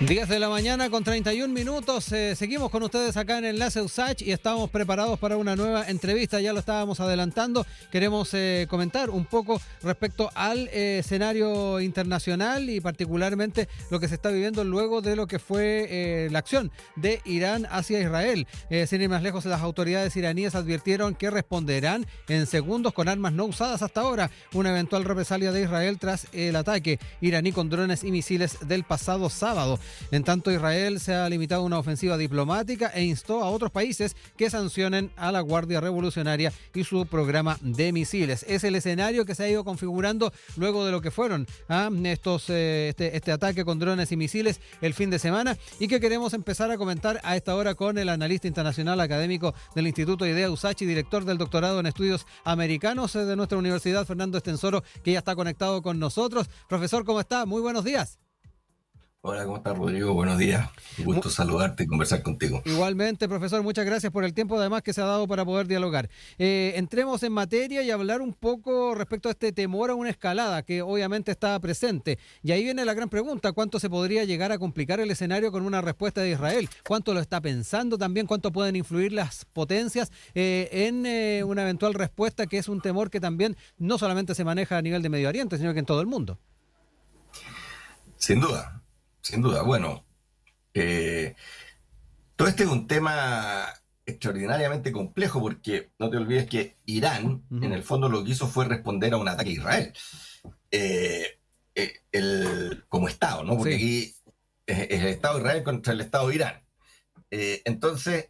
10 de la mañana con 31 minutos. Seguimos con ustedes acá en Enlace USACH y estamos preparados para una nueva entrevista. Ya lo estábamos adelantando. Queremos comentar un poco respecto al escenario internacional y particularmente lo que se está viviendo luego de lo que fue la acción de Irán hacia Israel. Sin ir más lejos, las autoridades iraníes advirtieron que responderán en segundos con armas no usadas hasta ahora. Una eventual represalia de Israel tras el ataque iraní con drones y misiles del pasado sábado. En tanto, Israel se ha limitado a una ofensiva diplomática e instó a otros países que sancionen a la Guardia Revolucionaria y su programa de misiles. Es el escenario que se ha ido configurando luego de lo que fueron este ataque con drones y misiles el fin de semana y que queremos empezar a comentar a esta hora con el analista internacional académico del Instituto IDEA USACH y director del doctorado en estudios americanos de nuestra universidad, Fernando Estensoro, que ya está conectado con nosotros. Profesor, ¿cómo está? Muy buenos días. Hola, ¿cómo estás, Rodrigo? Buenos días. Un gusto saludarte y conversar contigo. Igualmente, profesor, muchas gracias por el tiempo además que se ha dado para poder dialogar. Entremos en materia y hablar un poco respecto a este temor a una escalada que obviamente está presente. Y ahí viene la gran pregunta, ¿cuánto se podría llegar a complicar el escenario con una respuesta de Israel? ¿Cuánto lo está pensando también? ¿Cuánto pueden influir las potencias en una eventual respuesta, que es un temor que también no solamente se maneja a nivel de Medio Oriente, sino que en todo el mundo? Sin duda. Sin duda, bueno, todo este es un tema extraordinariamente complejo porque no te olvides que Irán, en el fondo, lo que hizo fue responder a un ataque a Israel, como Estado, ¿no? Porque sí, aquí es el Estado de Israel contra el Estado de Irán. Entonces,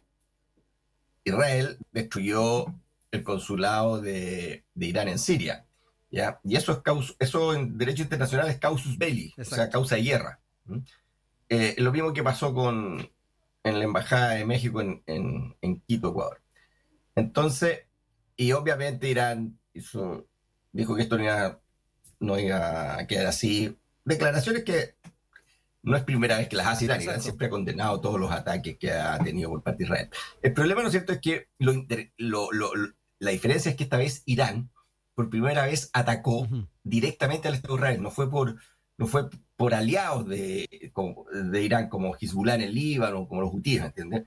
Israel destruyó el consulado de Irán en Siria, ¿ya? Y eso en derecho internacional es casus belli, exacto, o sea, causa de guerra. Lo mismo que pasó en la Embajada de México en Quito, Ecuador. Entonces, y obviamente Irán dijo que esto no iba a quedar así. Declaraciones que no es primera vez que las hace Irán. Irán siempre ha condenado todos los ataques que ha tenido por parte de Israel. El problema, ¿no es cierto?, es que la diferencia es que esta vez Irán por primera vez atacó directamente al Estado de Israel. No fue por aliados de Irán, como Hezbollah en el Líbano, como los hutíes, ¿entiendes?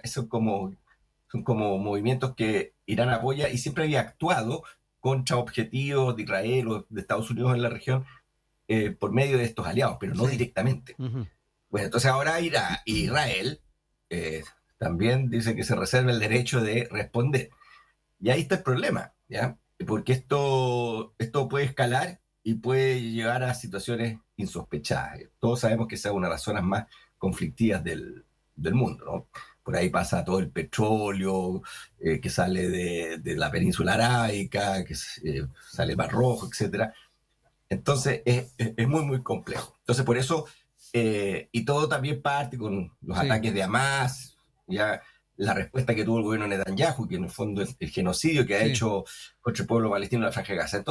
Son como movimientos que Irán apoya y siempre había actuado contra objetivos de Israel o de Estados Unidos en la región por medio de estos aliados, pero no directamente. Bueno, entonces ahora Israel también dice que se reserva el derecho de responder. Y ahí está el problema, ¿ya? Porque esto puede escalar y puede llegar a situaciones insospechadas. Todos sabemos que esa es una de las zonas más conflictivas del mundo, ¿no? Por ahí pasa todo el petróleo que sale de la península arábica, que sale del Mar Rojo, etc. Entonces es muy, muy complejo. Entonces por eso, y todo también parte con los ataques de Hamas, ya la respuesta que tuvo el gobierno de Netanyahu, que en el fondo es el genocidio que ha hecho contra el pueblo palestino en la Franja de Gaza.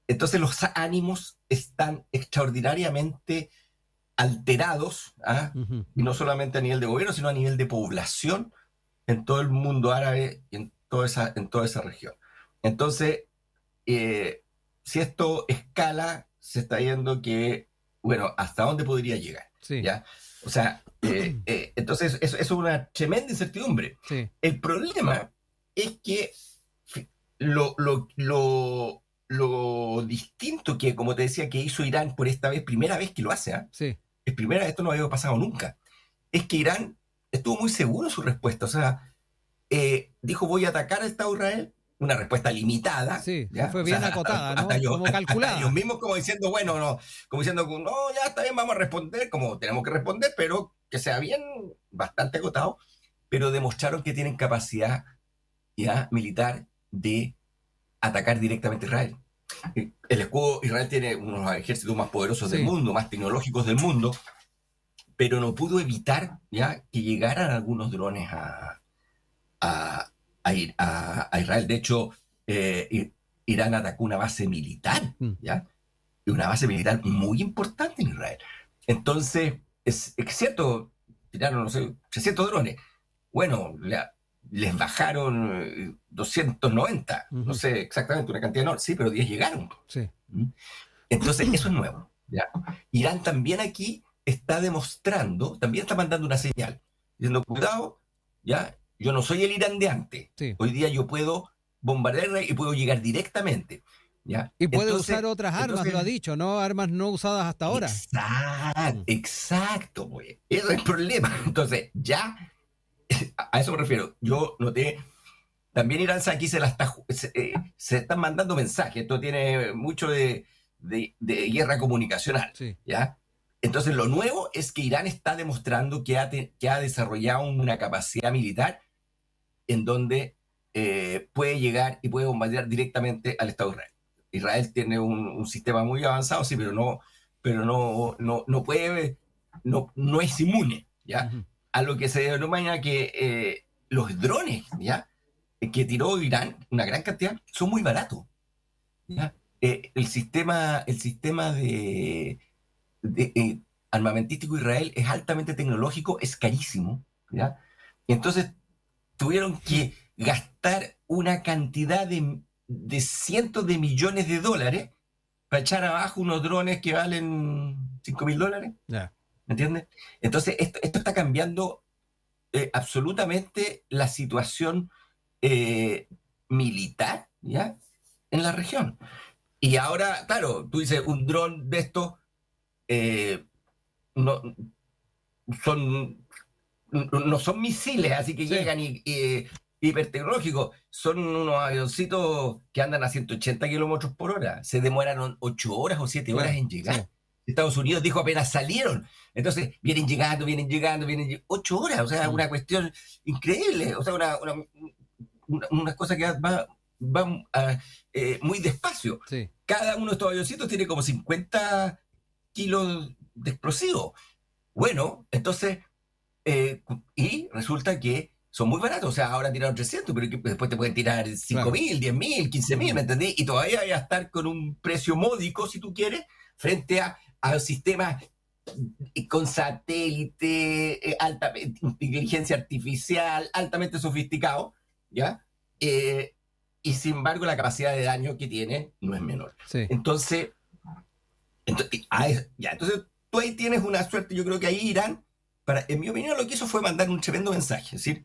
Entonces los ánimos están extraordinariamente alterados, y no solamente a nivel de gobierno, sino a nivel de población en todo el mundo árabe y en toda esa región. Entonces, si esto escala, se está viendo que, bueno, ¿hasta dónde podría llegar? Sí. ¿Ya? O sea, entonces eso es una tremenda incertidumbre. Sí. El problema es que lo distinto que, como te decía, que hizo Irán por esta vez, primera vez que lo hace, sí, es primera vez, esto no había pasado nunca, es que Irán estuvo muy seguro en su respuesta. O sea, dijo, voy a atacar al Estado de Israel, una respuesta limitada. Sí, ¿ya? Fue bien acotada, ¿no? Como calculada. Hasta ellos mismos como diciendo, bueno, no, como diciendo, no, ya está bien, vamos a responder como tenemos que responder, pero que sea bien, bastante acotado, pero demostraron que tienen capacidad ya militar de atacar directamente a Israel. El escudo Israel tiene uno de los ejércitos más poderosos del mundo, más tecnológicos del mundo, pero no pudo evitar ya que llegaran algunos drones a Israel. De hecho, Irán atacó una base militar, ¿ya? Y una base militar muy importante en Israel. Entonces, es cierto, tiraron, no sé, 300 drones. Bueno, les bajaron 290, no sé exactamente, una cantidad enorme, sí, pero 10 llegaron. Sí. Entonces, eso es nuevo, ¿ya? Irán también aquí está demostrando, también está mandando una señal, diciendo, cuidado, ya, yo no soy el Irán de antes. Sí. Hoy día yo puedo bombardear y puedo llegar directamente. ¿Ya? Y puede usar otras armas, lo ha dicho, ¿no? Armas no usadas hasta ahora. Exacto, pues. Ese es el problema. Entonces, ya, a eso me refiero. Yo noté, también Irán aquí se están mandando mensajes. Esto tiene mucho de guerra comunicacional. Sí. ¿Ya? Entonces, lo nuevo es que Irán está demostrando que ha desarrollado una capacidad militar en donde puede llegar y puede bombardear directamente al Estado de Israel. Israel tiene un sistema muy avanzado, sí, pero no puede, no es inmune, ¿ya? Uh-huh. A lo que se denomina que los drones, ¿ya? Que tiró Irán, una gran cantidad, son muy baratos, ¿ya? El sistema de armamentístico de Israel es altamente tecnológico, es carísimo, ¿ya? Y entonces tuvieron que gastar una cantidad de cientos de millones de dólares para echar abajo unos drones que valen $5.000. Yeah. ¿Me entiendes? Entonces, esto está cambiando absolutamente la situación militar, ¿ya? En la región. Y ahora, claro, tú dices, un dron de estos no son misiles, así que llegan hipertecnológicos, son unos avioncitos que andan a 180 kilómetros por hora, se demoraron 8 horas o 7 horas en llegar. Sí. Estados Unidos dijo apenas salieron, entonces vienen llegando, 8 horas, o sea, una cuestión increíble, o sea, una cosa que va muy despacio. Sí. Cada uno de estos avioncitos tiene como 50 kilos de explosivos. Bueno, entonces, y resulta que son muy baratos, o sea, ahora tiraron 300, pero después te pueden tirar 5.000, 10.000, 15.000, ¿me entendí? Y todavía voy a estar con un precio módico, si tú quieres, frente a sistemas con satélite, inteligencia artificial, altamente sofisticado, ¿ya? Y sin embargo, la capacidad de daño que tiene no es menor. Sí. Entonces, tú ahí tienes una suerte. Yo creo que ahí Irán, en mi opinión, lo que hizo fue mandar un tremendo mensaje. Es decir,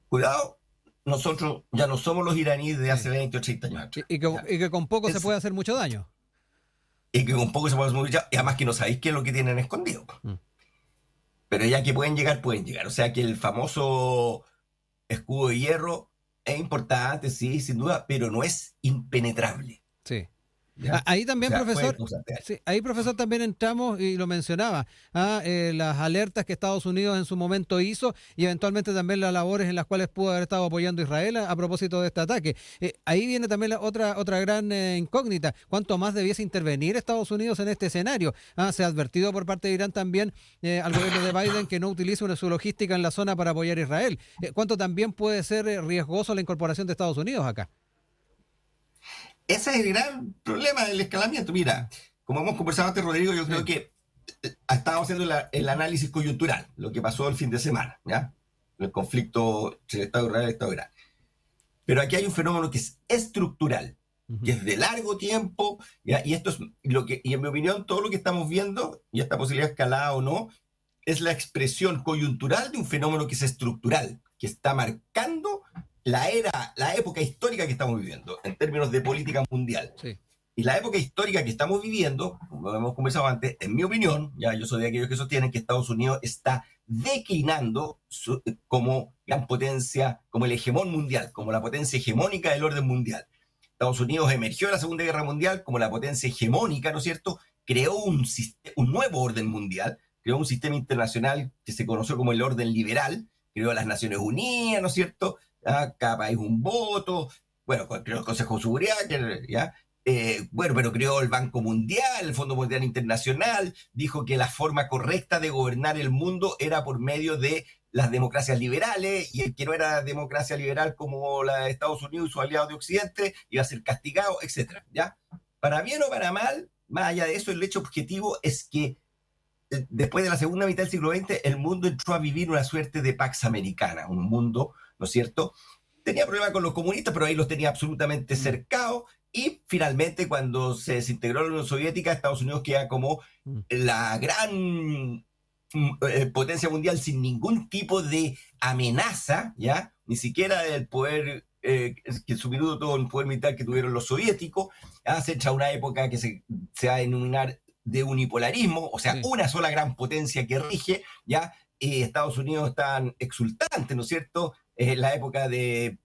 cuidado, nosotros ya no somos los iraníes de hace 20 o 30 años atrás. Y que con poco se puede hacer mucho daño. Y que con poco se puede hacer mucho daño. Y además que no sabéis qué es lo que tienen escondido. Pero ya que pueden llegar. O sea que el famoso escudo de hierro es importante, sí, sin duda, pero no es impenetrable. Sí. Ahí también, profesor, ahí, profesor, también entramos, y lo mencionaba, las alertas que Estados Unidos en su momento hizo y eventualmente también las labores en las cuales pudo haber estado apoyando a Israel a propósito de este ataque. Ahí viene también otra gran incógnita. ¿Cuánto más debiese intervenir Estados Unidos en este escenario? Se ha advertido por parte de Irán también al gobierno de Biden que no utilice su logística en la zona para apoyar a Israel. ¿Cuánto también puede ser riesgoso la incorporación de Estados Unidos acá? Ese es el gran problema del escalamiento. Mira, como hemos conversado antes, Rodrigo, yo creo que estábamos haciendo el análisis coyuntural, lo que pasó el fin de semana, ¿ya? El conflicto entre el Estado de Israel y el Estado de Irán. Pero aquí hay un fenómeno que es estructural, que es de largo tiempo, ¿ya? Y esto es y en mi opinión, todo lo que estamos viendo, y esta posibilidad de escalada o no, es la expresión coyuntural de un fenómeno que es estructural, que está marcando la época histórica que estamos viviendo en términos de política mundial. Sí. Y la época histórica que estamos viviendo, como hemos conversado antes, en mi opinión, ya yo soy de aquellos que sostienen que Estados Unidos está declinando como gran potencia, como el hegemón mundial, como la potencia hegemónica del orden mundial. Estados Unidos emergió en la Segunda Guerra Mundial como la potencia hegemónica, ¿no es cierto? Creó un nuevo orden mundial, creó un sistema internacional que se conoció como el orden liberal, creó las Naciones Unidas, ¿no es cierto? Cada país un voto, bueno, creó el Consejo de Seguridad, ¿ya? Pero creó el Banco Mundial, el Fondo Monetario Internacional, dijo que la forma correcta de gobernar el mundo era por medio de las democracias liberales, y el que no era democracia liberal como la de Estados Unidos y sus aliados de Occidente iba a ser castigado, etc. ¿Ya? Para bien o para mal, más allá de eso, el hecho objetivo es que después de la segunda mitad del siglo XX, el mundo entró a vivir una suerte de Pax Americana, un mundo, ¿no es cierto? Tenía problemas con los comunistas, pero ahí los tenía absolutamente cercados, Y finalmente, cuando se desintegró la Unión Soviética, Estados Unidos queda como la gran potencia mundial sin ningún tipo de amenaza, ¿ya? Ni siquiera del poder, que su minuto todo el poder militar que tuvieron los soviéticos. Se entra una época que se va a denominar de unipolarismo, o sea, una sola gran potencia que rige, ¿ya? Estados Unidos están exultantes, ¿no es cierto? Es la época de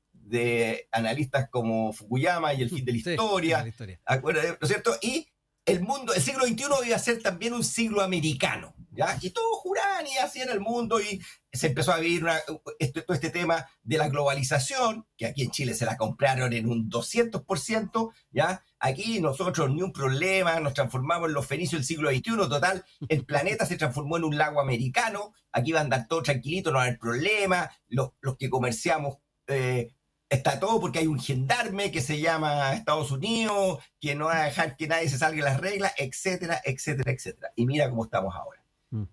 analistas como Fukuyama y el fin de la historia, ¿no es cierto? Y el mundo, el siglo XXI iba a ser también un siglo americano, ¿ya? Y todos juraban y hacían el mundo, y se empezó a vivir todo este tema de la globalización, que aquí en Chile se la compraron en un 200%, ¿ya? Aquí nosotros ni un problema, nos transformamos en los fenicios del siglo XXI, total, el planeta se transformó en un lago americano, aquí va a andar todo tranquilito, no va a haber problema, los que comerciamos, está todo porque hay un gendarme que se llama Estados Unidos, que no va a dejar que nadie se salga de las reglas, etcétera, etcétera, etcétera. Y mira cómo estamos ahora.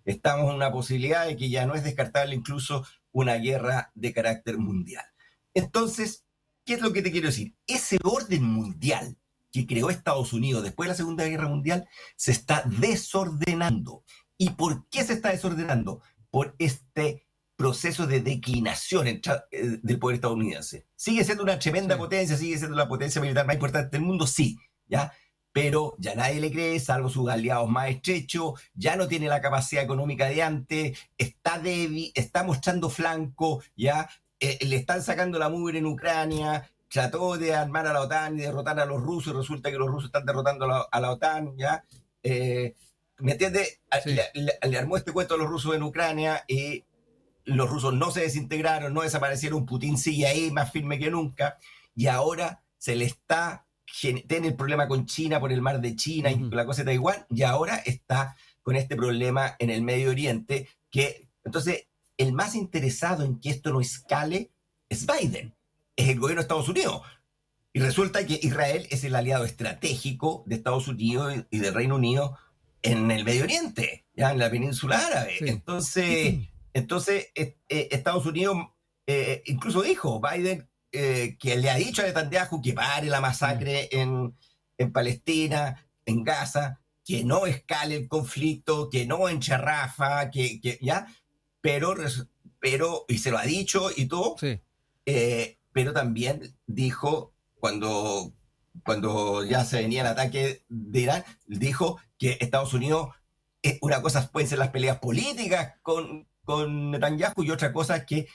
Estamos en una posibilidad de que ya no es descartable incluso una guerra de carácter mundial. Entonces, ¿qué es lo que te quiero decir? Ese orden mundial que creó Estados Unidos después de la Segunda Guerra Mundial se está desordenando. ¿Y por qué se está desordenando? Por este proceso de declinación del poder estadounidense. ¿Sigue siendo una tremenda potencia? ¿Sigue siendo la potencia militar más importante del mundo? Sí, ¿ya? Pero ya nadie le cree, salvo sus aliados más estrechos, ya no tiene la capacidad económica de antes, está débil, está mostrando flanco, ¿ya? Le están sacando la mugre en Ucrania, trató de armar a la OTAN y derrotar a los rusos, y resulta que los rusos están derrotando a la OTAN, ¿ya? ¿Me entiendes? Sí. Le armó este cuento a los rusos en Ucrania y los rusos no se desintegraron, no desaparecieron, Putin sigue ahí más firme que nunca, y ahora se le está, tiene el problema con China por el mar de China y la cosa de Taiwán, y ahora está con este problema en el Medio Oriente, que entonces el más interesado en que esto no escale es Biden, es el gobierno de Estados Unidos, y resulta que Israel es el aliado estratégico de Estados Unidos y del Reino Unido en el Medio Oriente, ya en la península árabe. Sí. Entonces Estados Unidos incluso dijo, Biden, que le ha dicho a Netanyahu que pare la masacre en Palestina, en Gaza, que no escale el conflicto, que no enche a Rafa, ¿ya? Pero, y se lo ha dicho y todo, sí. Pero también dijo, cuando ya se venía el ataque de Irán, dijo que Estados Unidos, una cosa pueden ser las peleas políticas con Netanyahu, y otra cosa es que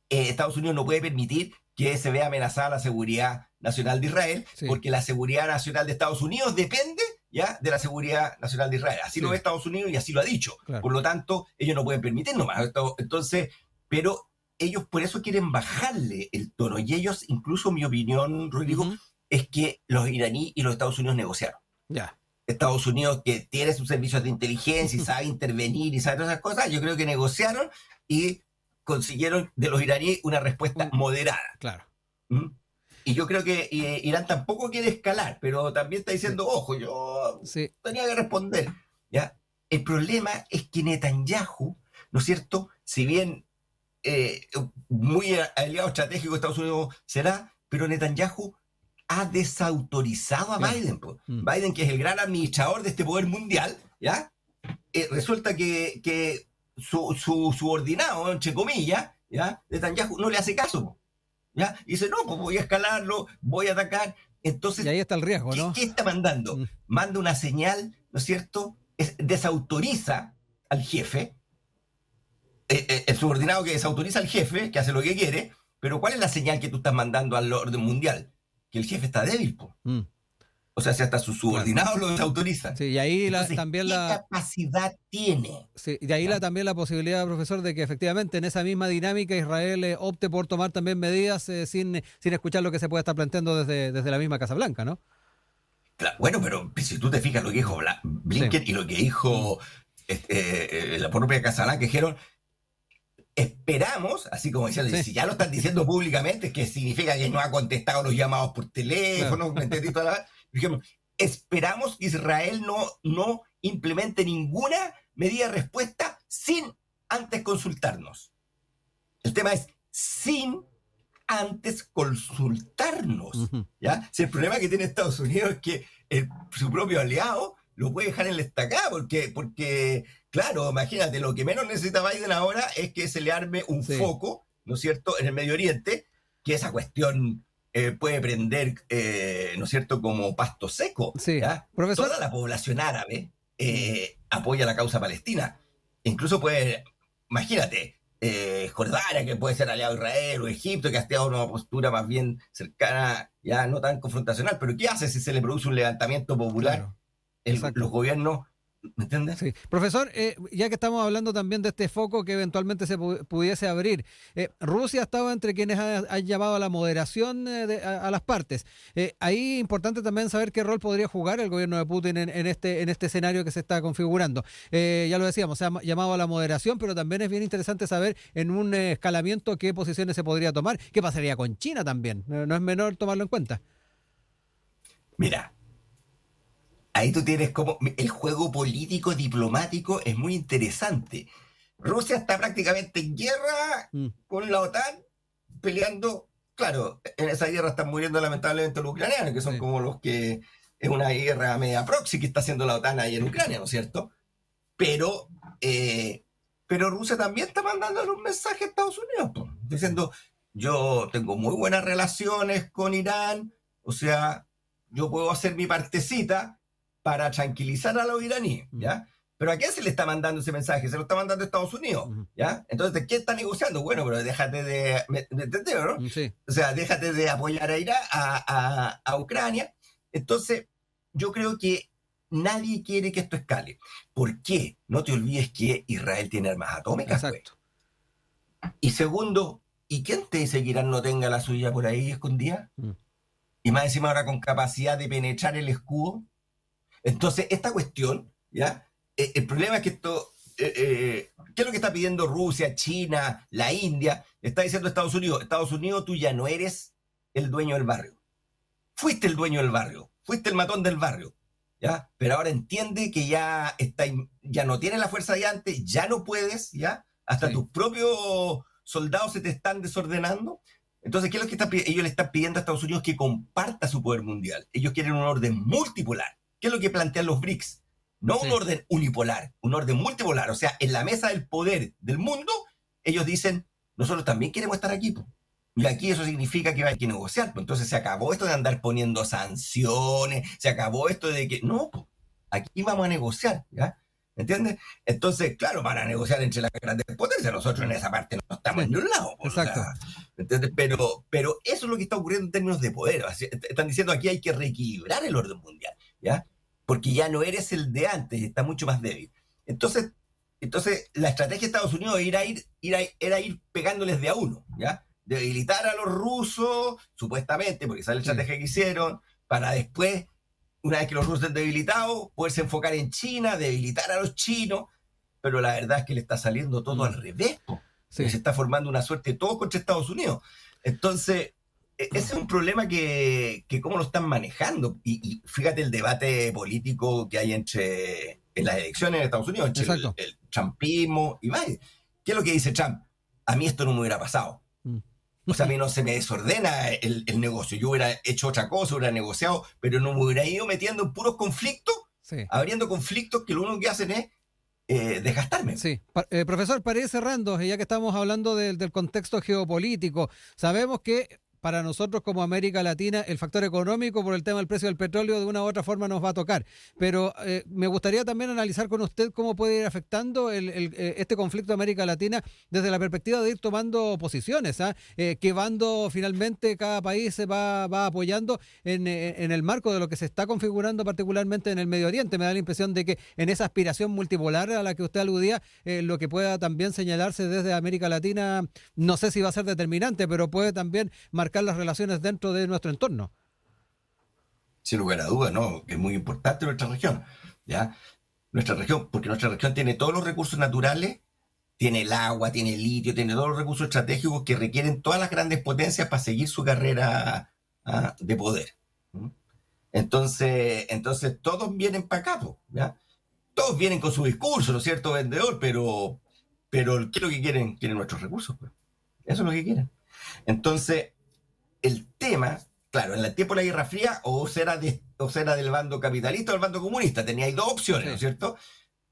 Estados Unidos no puede permitir que se vea amenazada la seguridad nacional de Israel, sí. Porque la seguridad nacional de Estados Unidos depende, ¿ya?, de la seguridad nacional de Israel. Así, sí. Lo ve Estados Unidos y así lo ha dicho. Claro. Por lo tanto, ellos no pueden permitir nomás. Entonces, pero ellos por eso quieren bajarle el tono. Y ellos, incluso mi opinión, Rodrigo, es que los iraníes y los Estados Unidos negociaron. Ya. Estados Unidos, que tiene sus servicios de inteligencia y sabe intervenir y sabe todas esas cosas, yo creo que negociaron y consiguieron de los iraníes una respuesta moderada. Claro. Y yo creo que Irán tampoco quiere escalar, pero también está diciendo, ojo, yo tenía que responder, ¿ya? El problema es que Netanyahu, ¿no es cierto?, si bien muy aliado estratégico de Estados Unidos será, pero Netanyahu ha desautorizado a Biden. Biden, que es el gran administrador de este poder mundial, ¿ya? Resulta que su subordinado, entre comillas, ¿ya?, Netanyahu no le hace caso, ¿ya? Y dice, no, pues voy a escalarlo, voy a atacar. Entonces, y ahí está el riesgo, ¿no? ¿Qué está mandando? Manda una señal, ¿no es cierto? Desautoriza al jefe, el subordinado que desautoriza al jefe, que hace lo que quiere, pero ¿cuál es la señal que tú estás mandando al orden mundial? Que el jefe está débil, po. O sea, si hasta sus subordinados lo desautorizan. Sí, y ahí entonces, también ¿qué capacidad tiene? Sí, y de ahí también la posibilidad, profesor, de que efectivamente en esa misma dinámica Israel opte por tomar también medidas sin escuchar lo que se puede estar planteando desde la misma Casa Blanca, ¿no? Claro, bueno, pero si tú te fijas lo que dijo Blinken y lo que dijo la propia Casa Blanca, dijeron, esperamos, así como decían, si ya lo están diciendo públicamente, que significa que no ha contestado los llamados por teléfono, ¿me entendí? Dijimos, esperamos que Israel no implemente ninguna medida de respuesta sin antes consultarnos. El tema es sin antes consultarnos. Ujú. ¿Ya? Si el problema que tiene Estados Unidos es que su propio aliado lo puede dejar en la estacada, porque, claro, imagínate, lo que menos necesita Biden ahora es que se le arme un foco, ¿no es cierto?, en el Medio Oriente, que esa cuestión puede prender, ¿no es cierto?, como pasto seco. Sí. ¿Ya? Profesor. Toda la población árabe apoya la causa palestina. Incluso puede, imagínate, Jordania, que puede ser aliado de Israel, o Egipto, que ha estado en una postura más bien cercana, ya no tan confrontacional, pero ¿qué hace si se le produce un levantamiento popular? Claro. Los gobiernos, ¿me entiendes? Sí. Profesor, ya que estamos hablando también de este foco que eventualmente se pudiese abrir, Rusia ha estado entre quienes han llamado a la moderación a las partes. Ahí es importante también saber qué rol podría jugar el gobierno de Putin en este escenario que se está configurando. Ya lo decíamos, se ha llamado a la moderación, pero también es bien interesante saber en un escalamiento qué posiciones se podría tomar. ¿Qué pasaría con China también? No es menor tomarlo en cuenta. Mira, ahí tú tienes como el juego político diplomático es muy interesante. Rusia está prácticamente en guerra con la OTAN, peleando. Claro, en esa guerra están muriendo lamentablemente los ucranianos, que son como los que es una guerra media proxy que está haciendo la OTAN ahí en Ucrania, ¿no es cierto? Pero Rusia también está mandando un mensaje a Estados Unidos, pues, diciendo, yo tengo muy buenas relaciones con Irán, o sea, yo puedo hacer mi partecita para tranquilizar a los iraníes, ¿ya? ¿Pero a quién se le está mandando ese mensaje? Se lo está mandando a Estados Unidos, ¿ya? Entonces, ¿quién está negociando? Bueno, pero déjate de... ¿Me entendés, no? Sí. O sea, déjate de apoyar a Irán, a Ucrania. Entonces, yo creo que nadie quiere que esto escale. ¿Por qué? No te olvides que Israel tiene armas atómicas. Exacto. Pues. Y segundo, ¿y quién te dice que Irán no tenga la suya por ahí escondida? Y más encima ahora con capacidad de penetrar el escudo. Entonces, esta cuestión, ¿ya? El problema es que esto, ¿qué es lo que está pidiendo Rusia, China, la India? Está diciendo Estados Unidos, tú ya no eres el dueño del barrio. Fuiste el dueño del barrio, fuiste el matón del barrio, ¿ya? Pero ahora entiende que ya no tienes la fuerza de antes, ya no puedes, ¿ya? Hasta tus propios soldados se te están desordenando. Entonces, ¿qué es lo que ellos le están pidiendo a Estados Unidos? Que comparta su poder mundial. Ellos quieren un orden multipolar. ¿Qué es lo que plantean los BRICS? No un orden unipolar, un orden multipolar. O sea, en la mesa del poder del mundo, ellos dicen, nosotros también queremos estar aquí. Y aquí eso significa que hay que negociar. Entonces se acabó esto de andar poniendo sanciones, se acabó esto de que, no, aquí vamos a negociar, ¿ya? ¿Entiendes? Entonces, claro, van a negociar entre las grandes potencias. Nosotros en esa parte no estamos en ningún lado. Exacto. O sea, ¿entiendes? Pero eso es lo que está ocurriendo en términos de poder. Están diciendo aquí hay que reequilibrar el orden mundial, ¿ya? Porque ya no eres el de antes, está mucho más débil. Entonces la estrategia de Estados Unidos era ir pegándoles de a uno, ¿ya? Debilitar a los rusos, supuestamente, porque esa es la estrategia que hicieron, para después, una vez que los rusos estén debilitados, poderse enfocar en China, debilitar a los chinos, pero la verdad es que le está saliendo todo al revés, se está formando una suerte de todo contra Estados Unidos. Entonces, ese es un problema que cómo lo están manejando. Y fíjate el debate político que hay en las elecciones en Estados Unidos, entre el trumpismo y Biden. ¿Qué es lo que dice Trump? A mí esto no me hubiera pasado. O sea, a mí no se me desordena el negocio. Yo hubiera hecho otra cosa, hubiera negociado, pero no me hubiera ido metiendo en puros conflictos, abriendo conflictos que lo único que hacen es desgastarme. Sí. Profesor, para ir cerrando, ya que estamos hablando del contexto geopolítico, sabemos que para nosotros como América Latina el factor económico por el tema del precio del petróleo de una u otra forma nos va a tocar, pero me gustaría también analizar con usted cómo puede ir afectando este conflicto de América Latina desde la perspectiva de ir tomando posiciones, qué bando finalmente cada país se va apoyando en el marco de lo que se está configurando particularmente en el Medio Oriente. Me da la impresión de que en esa aspiración multipolar a la que usted aludía, lo que pueda también señalarse desde América Latina, no sé si va a ser determinante, pero puede también marcar las relaciones dentro de nuestro entorno. Sin lugar a dudas, ¿no? Que es muy importante nuestra región, ¿ya? Nuestra región, porque nuestra región tiene todos los recursos naturales, tiene el agua, tiene el litio, tiene todos los recursos estratégicos que requieren todas las grandes potencias para seguir su carrera de poder. Entonces todos vienen para acá, ¿ya? Todos vienen con su discurso, ¿no es cierto, vendedor? Pero ¿qué es lo que quieren? Quieren nuestros recursos, pues. Eso es lo que quieren. Entonces, el tema, claro, en el tiempo de la Guerra Fría, o será del bando capitalista o del bando comunista, teníais dos opciones, ¿no es cierto?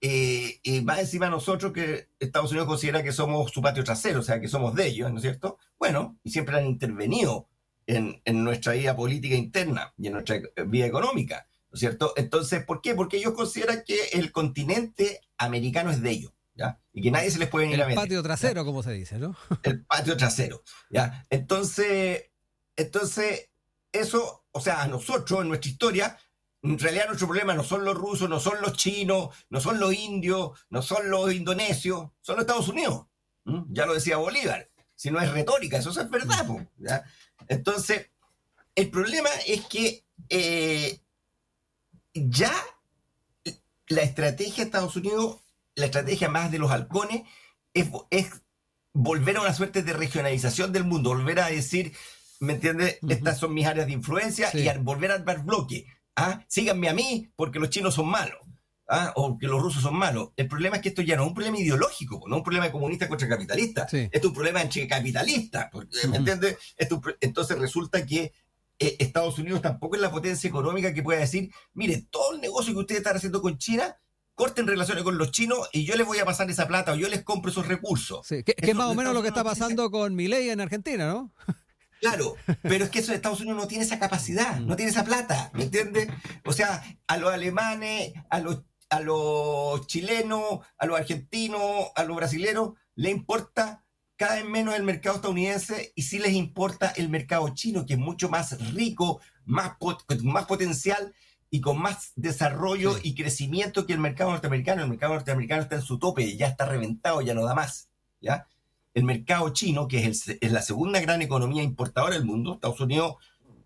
Y más encima nosotros, que Estados Unidos considera que somos su patio trasero, o sea, que somos de ellos, ¿no es cierto? Bueno, y siempre han intervenido en nuestra vida política interna y en nuestra vida económica, ¿no es cierto? Entonces, ¿por qué? Porque ellos consideran que el continente americano es de ellos, ¿ya? Y que nadie se les puede venir a meter. El patio trasero, ¿ya? como se dice, ¿no? El patio trasero, ¿ya? Entonces, eso, o sea, a nosotros, en nuestra historia, en realidad nuestro problema no son los rusos, no son los chinos, no son los indios, no son los indonesios, son los Estados Unidos. Ya lo decía Bolívar. Si no es retórica, eso es verdad. ¿Ya? Entonces, el problema es que ya la estrategia de Estados Unidos, la estrategia más de los halcones, es volver a una suerte de regionalización del mundo, volver a decir, ¿me entiendes? Estas son mis áreas de influencia, y volver a armar bloque. Síganme a mí porque los chinos son malos, o que los rusos son malos. El problema es que esto ya no es un problema ideológico, no es un problema de comunista contra capitalista. Esto es un problema entre capitalistas, ¿me entiendes? Entonces resulta que Estados Unidos tampoco es la potencia económica que pueda decir, mire, todo el negocio que ustedes están haciendo con China, corten relaciones con los chinos y yo les voy a pasar esa plata o yo les compro esos recursos. Sí, que es más o menos lo que está pasando con Milei en Argentina, ¿no? Claro, pero es que eso de Estados Unidos no tiene esa capacidad, no tiene esa plata, ¿me entiendes? O sea, a los alemanes, a los chilenos, a los argentinos, a los brasileños, les importa cada vez menos el mercado estadounidense y sí les importa el mercado chino, que es mucho más rico, más potencial y con más desarrollo y crecimiento que el mercado norteamericano. El mercado norteamericano está en su tope, ya está reventado, ya no da más, ¿ya? El mercado chino, que es la segunda gran economía importadora del mundo, Estados Unidos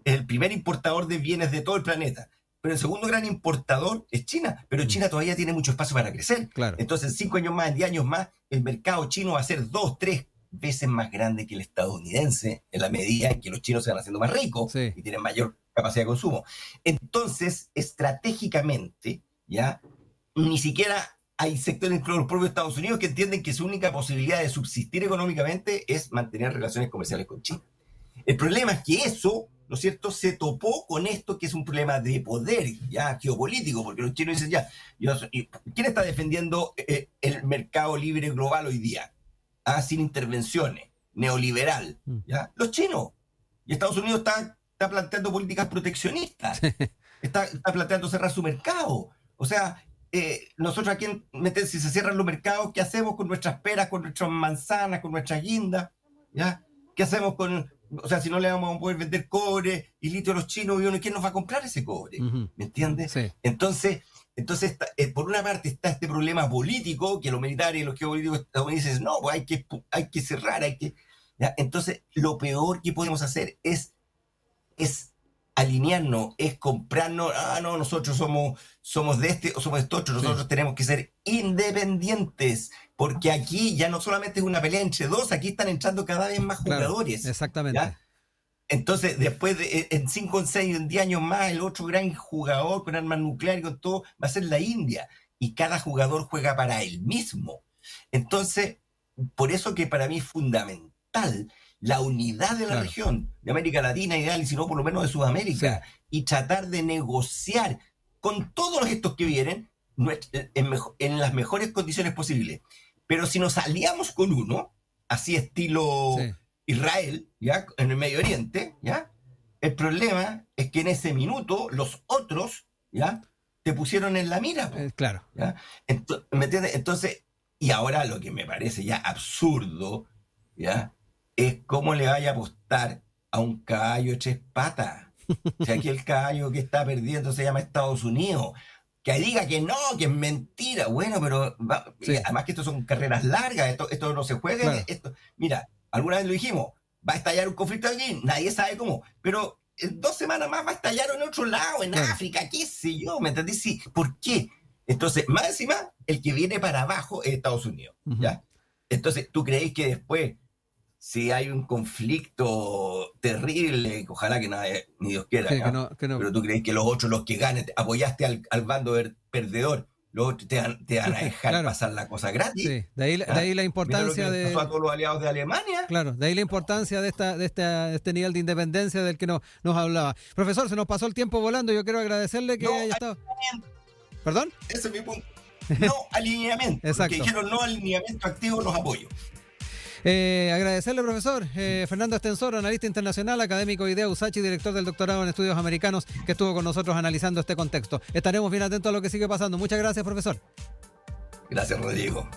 es el primer importador de bienes de todo el planeta, pero el segundo gran importador es China, pero China todavía tiene mucho espacio para crecer. Claro. Entonces, en 5 años más, en 10 años más, el mercado chino va a ser 2, 3 veces más grande que el estadounidense, en la medida en que los chinos se van haciendo más ricos y tienen mayor capacidad de consumo. Entonces, estratégicamente, ya ni siquiera hay sectores dentro de los propios Estados Unidos que entienden que su única posibilidad de subsistir económicamente es mantener relaciones comerciales con China. El problema es que eso, ¿no es cierto?, se topó con esto que es un problema de poder, ya geopolítico, porque los chinos dicen ¿quién está defendiendo el mercado libre global hoy día? Sin intervenciones, neoliberal, ¿ya? Los chinos. Y Estados Unidos está planteando políticas proteccionistas, está planteando cerrar su mercado. O sea, nosotros aquí, si se cierran los mercados, ¿qué hacemos con nuestras peras, con nuestras manzanas, con nuestras guindas? ¿Ya? ¿Qué hacemos o sea, si no le vamos a poder vender cobre y litio a los chinos, ¿quién nos va a comprar ese cobre? ¿Me entiendes? Sí. Entonces por una parte está este problema político, que los militares y los geopolíticos estadounidenses dicen, no, pues hay que cerrar, ¿ya? Entonces, lo peor que podemos hacer es alinearnos, es comprarnos, no, nosotros somos de este o somos de esto otro, nosotros tenemos que ser independientes, porque aquí ya no solamente es una pelea entre dos, aquí están entrando cada vez más jugadores. Claro, exactamente. ¿Ya? Entonces, después en 5, en 6, en 10 años más, el otro gran jugador con armas nucleares y con todo va a ser la India, y cada jugador juega para él mismo. Entonces, por eso que para mí es fundamental la unidad de la región, de América Latina ideal, y si no, por lo menos de Sudamérica, y tratar de negociar con todos estos que vienen en las mejores condiciones posibles. Pero si nos aliamos con uno, así estilo Israel, ¿ya? En el Medio Oriente, ¿ya? El problema es que en ese minuto los otros, ¿ya?, te pusieron en la mira. Claro. ¿Ya? ¿Me entiendes? Entonces, y ahora lo que me parece ya absurdo, ¿ya?, es cómo le vaya a apostar a un caballo de 3 patas. O sea, aquí el caballo que está perdiendo se llama Estados Unidos. Que diga que no, que es mentira. Bueno, pero además que esto son carreras largas, esto no se juega. Claro. Mira, alguna vez lo dijimos, va a estallar un conflicto aquí, nadie sabe cómo, pero en 2 semanas más va a estallar en otro lado, en África, qué sé yo, ¿me entendés? Sí, ¿por qué? Entonces, más encima, el que viene para abajo es Estados Unidos, ¿ya? Entonces, ¿tú creéis que después, si hay un conflicto terrible, ojalá que nadie, ni Dios quiera, que no. Pero tú crees que los otros, los que ganen, apoyaste al bando perdedor, luego te van a dejar Claro. pasar la cosa gratis. Sí, de ahí la importancia Mira lo que les pasó a todos los aliados de Alemania. Claro, de ahí la importancia de este nivel de independencia del que nos hablaba. Profesor, se nos pasó el tiempo volando. Yo quiero agradecerle que haya estado. ¿Perdón? Ese es mi punto. No alineamiento. Exacto. Que dijeron no alineamiento activo, los apoyo. Agradecerle, profesor Fernando Estensoro, analista internacional, académico de IDEA USACH y director del doctorado en estudios americanos, que estuvo con nosotros analizando este contexto. Estaremos bien atentos a lo que sigue pasando. Muchas gracias, profesor. Gracias, Rodrigo.